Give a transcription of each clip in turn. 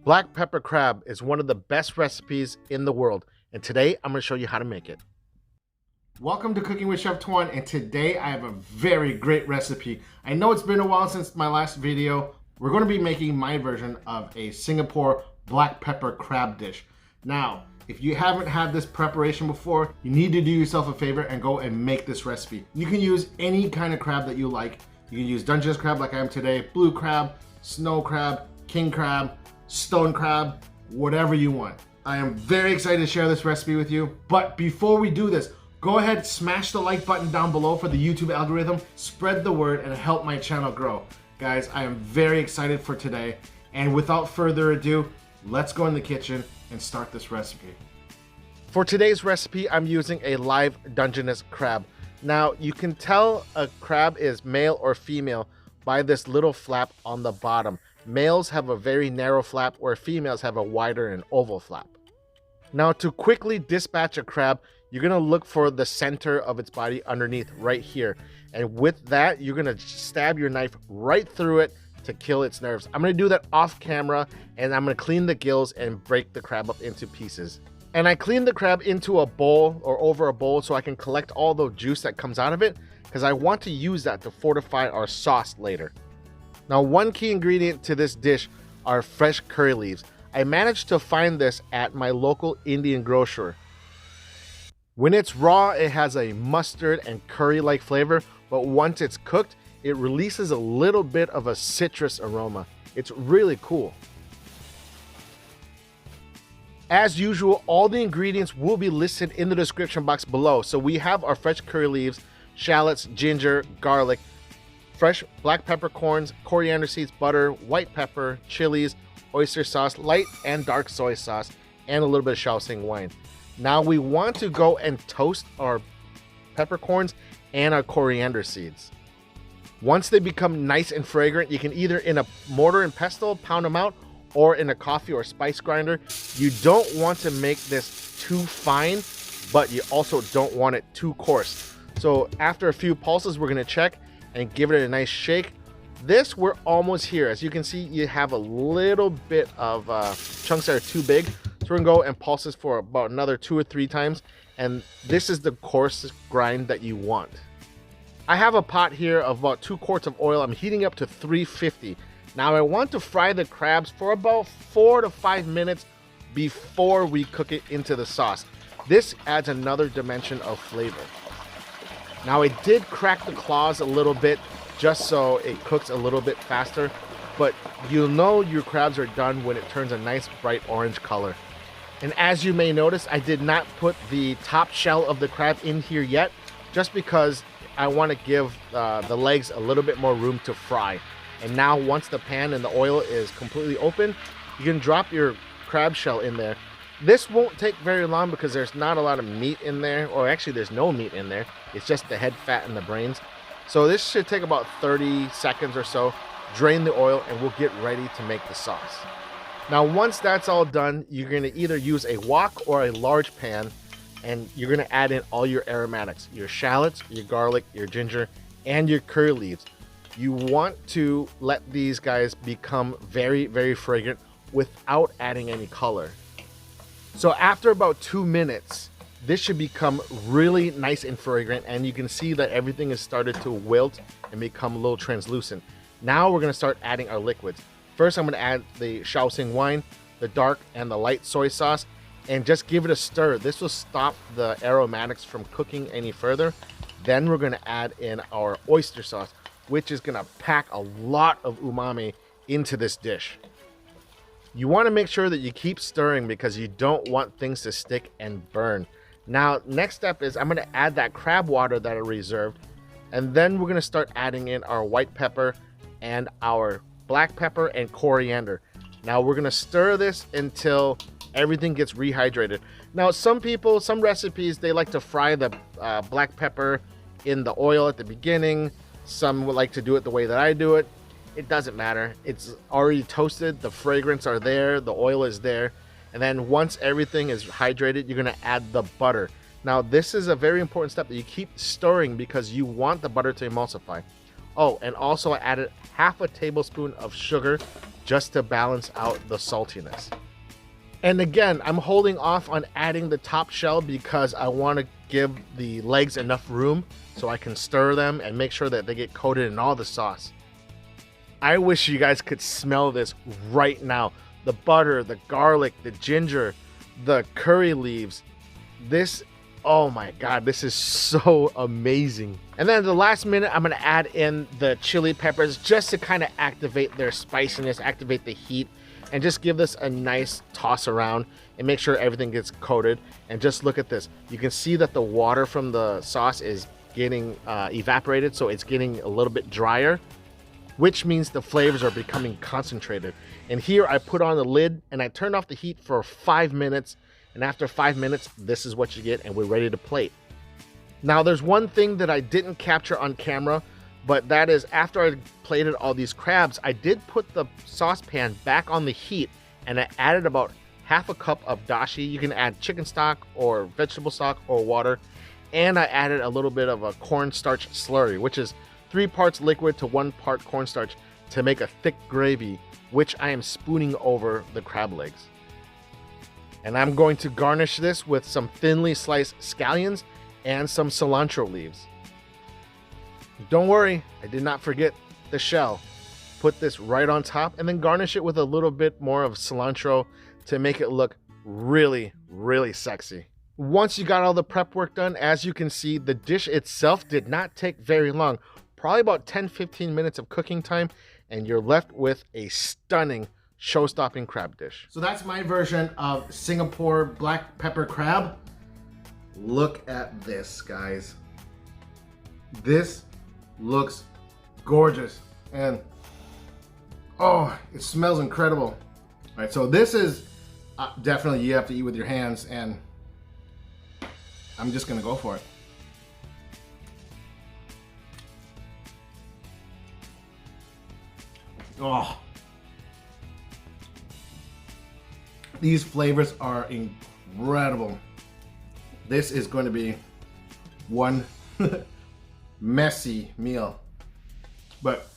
Black pepper crab is one of the best recipes in the world, and today I'm going to show you how to make it. Welcome to Cooking with Chef Tuan, and today I have a very great recipe. I know it's been a while since my last video. We're going to be making my version of a Singapore black pepper crab dish. Now, if you haven't had this preparation before, you need to do yourself a favor and go and make this recipe. You can use any kind of crab that you like. You can use Dungeness crab like I am today, blue crab, snow crab, king crab, stone crab, whatever you want. I am very excited to share this recipe with you. But before we do this, go ahead, smash the like button down below for the YouTube algorithm, spread the word, and help my channel grow. Guys, I am very excited for today. And without further ado, let's go in the kitchen and start this recipe. For today's recipe, I'm using a live Dungeness crab. Now, you can tell a crab is male or female by this little flap on the bottom. Males have a very narrow flap, where females have a wider and oval flap. Now, to quickly dispatch a crab, you're gonna look for the center of its body underneath right here. And with that, you're gonna stab your knife right through it to kill its nerves. I'm gonna do that off camera, and I'm gonna clean the gills and break the crab up into pieces. And I clean the crab into a bowl or over a bowl so I can collect all the juice that comes out of it, because I want to use that to fortify our sauce later. Now, one key ingredient to this dish are fresh curry leaves. I managed to find this at my local Indian grocer. When it's raw, it has a mustard and curry-like flavor, but once it's cooked, it releases a little bit of a citrus aroma. It's really cool. As usual, all the ingredients will be listed in the description box below. So we have our fresh curry leaves, shallots, ginger, garlic, fresh black peppercorns, coriander seeds, butter, white pepper, chilies, oyster sauce, light and dark soy sauce, and a little bit of Shaoxing wine. Now we want to go and toast our peppercorns and our coriander seeds. Once they become nice and fragrant, you can either in a mortar and pestle pound them out, or in a coffee or spice grinder. You don't want to make this too fine, but you also don't want it too coarse. So after a few pulses, we're gonna check and give it a nice shake. This, we're almost here. As you can see, you have a little bit of chunks that are too big. So we're gonna go and pulse this for about another 2 or 3 times. And this is the coarse grind that you want. I have a pot here of about 2 quarts of oil. I'm heating up to 350. Now I want to fry the crabs for about 4 to 5 minutes before we cook it into the sauce. This adds another dimension of flavor. Now I did crack the claws a little bit just so it cooks a little bit faster, but you'll know your crabs are done when it turns a nice bright orange color. And as you may notice, I did not put the top shell of the crab in here yet, just because I want to give the legs a little bit more room to fry. And now once the pan and the oil is completely open, you can drop your crab shell in there. This won't take very long because there's not a lot of meat in there, or actually there's no meat in there. It's just the head fat and the brains. So this should take about 30 seconds or so. Drain the oil and we'll get ready to make the sauce. Now once that's all done, you're gonna either use a wok or a large pan, and you're gonna add in all your aromatics, your shallots, your garlic, your ginger, and your curry leaves. You want to let these guys become very, very fragrant without adding any color. So after about 2 minutes, this should become really nice and fragrant, and you can see that everything has started to wilt and become a little translucent. Now we're gonna start adding our liquids. First, I'm gonna add the Shaoxing wine, the dark and the light soy sauce, and just give it a stir. This will stop the aromatics from cooking any further. Then we're gonna add in our oyster sauce, which is gonna pack a lot of umami into this dish. You wanna make sure that you keep stirring because you don't want things to stick and burn. Now, next step is I'm gonna add that crab water that I reserved, and then we're gonna start adding in our white pepper and our black pepper and coriander. Now we're gonna stir this until everything gets rehydrated. Now, some people, some recipes, they like to fry the black pepper in the oil at the beginning. Some would like to do it the way that I do it. It doesn't matter. It's already toasted. The fragrance are there. The oil is there. And then once everything is hydrated, you're gonna add the butter. Now, this is a very important step that you keep stirring because you want the butter to emulsify. Oh, and also I added half a tablespoon of sugar just to balance out the saltiness. And again, I'm holding off on adding the top shell because I want to give the legs enough room so I can stir them and make sure that they get coated in all the sauce. I wish you guys could smell this right now. The butter, the garlic, the ginger, the curry leaves. This, oh my God, this is so amazing. And then at the last minute, I'm gonna add in the chili peppers just to kind of activate their spiciness, activate the heat, and just give this a nice toss around and make sure everything gets coated. And just look at this. You can see that the water from the sauce is getting evaporated, so it's getting a little bit drier, which means the flavors are becoming concentrated. And here I put on the lid and I turned off the heat for 5 minutes. And after 5 minutes, this is what you get, and we're ready to plate. Now, there's one thing that I didn't capture on camera, but that is after I plated all these crabs, I did put the saucepan back on the heat and I added about half a cup of dashi. You can add chicken stock or vegetable stock or water. And I added a little bit of a cornstarch slurry, which is 3 parts liquid to 1 part cornstarch to make a thick gravy, which I am spooning over the crab legs. And I'm going to garnish this with some thinly sliced scallions and some cilantro leaves. Don't worry, I did not forget the shell. Put this right on top and then garnish it with a little bit more of cilantro to make it look really, really sexy. Once you got all the prep work done, as you can see, the dish itself did not take very long, probably about 10-15 minutes of cooking time, and you're left with a stunning show-stopping crab dish. So that's my version of Singapore black pepper crab. Look at this, guys. This looks gorgeous, and oh, it smells incredible. All right, so this is definitely you have to eat with your hands, and I'm just gonna go for it. Oh, these flavors are incredible. This is going to be one messy meal, but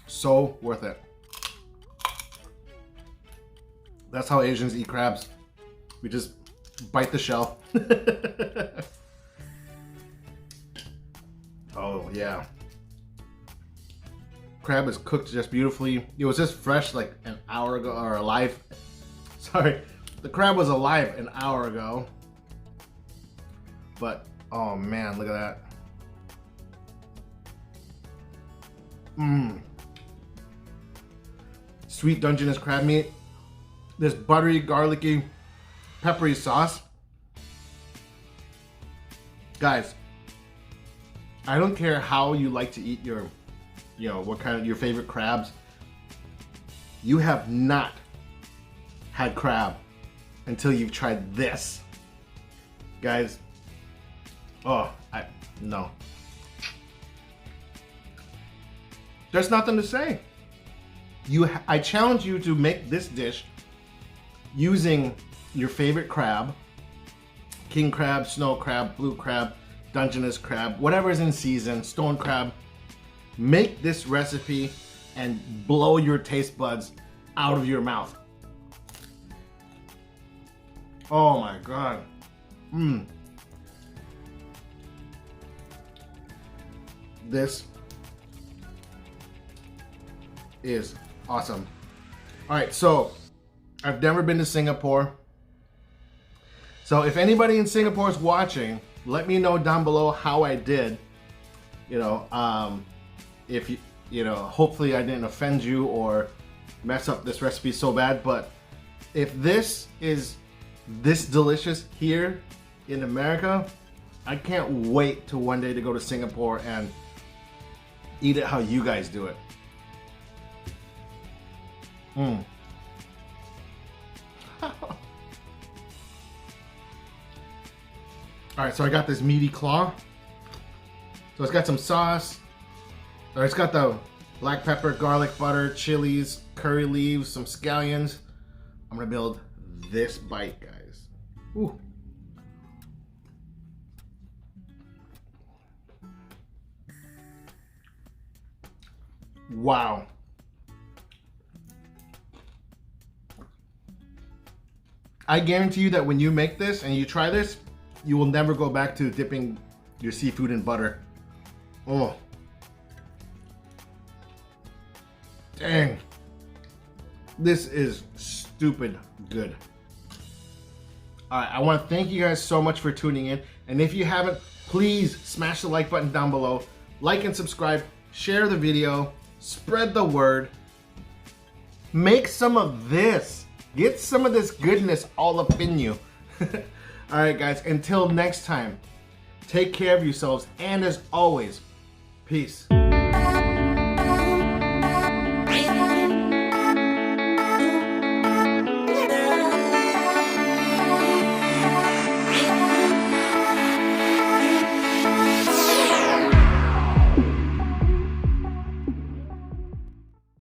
so worth it. That's how Asians eat crabs. We just bite the shell. Oh yeah. Crab is cooked just beautifully. It was just fresh like an hour ago, or alive. Sorry, the crab was alive an hour ago. But oh man, look at that. Sweet Dungeness crab meat. This buttery, garlicky, peppery sauce. Guys, I don't care how you like to eat your, what kind of your favorite crabs. You have not had crab until you've tried this. Guys, no. There's nothing to say. I challenge you to make this dish using your favorite crab, king crab, snow crab, blue crab, Dungeness crab, whatever is in season, stone crab. Make this recipe and blow your taste buds out of your mouth. Oh my God. This is awesome. All right, so I've never been to Singapore. So if anybody in Singapore is watching, let me know down below how I did. If hopefully I didn't offend you or mess up this recipe so bad, but if this is this delicious here in America, I can't wait to one day to go to Singapore and eat it how you guys do it. All right, so I got this meaty claw. So it's got some sauce, or it's got the black pepper, garlic butter, chilies, curry leaves, some scallions. I'm gonna build this bite, guys. Ooh. Wow. I guarantee you that when you make this and you try this, you will never go back to dipping your seafood in butter. Oh. Dang. This is stupid good. All right, I want to thank you guys so much for tuning in. And if you haven't, please smash the like button down below. Like and subscribe, share the video, spread the word. Make some of this. Get some of this goodness all up in you. All right, guys, until next time, take care of yourselves. And as always, peace.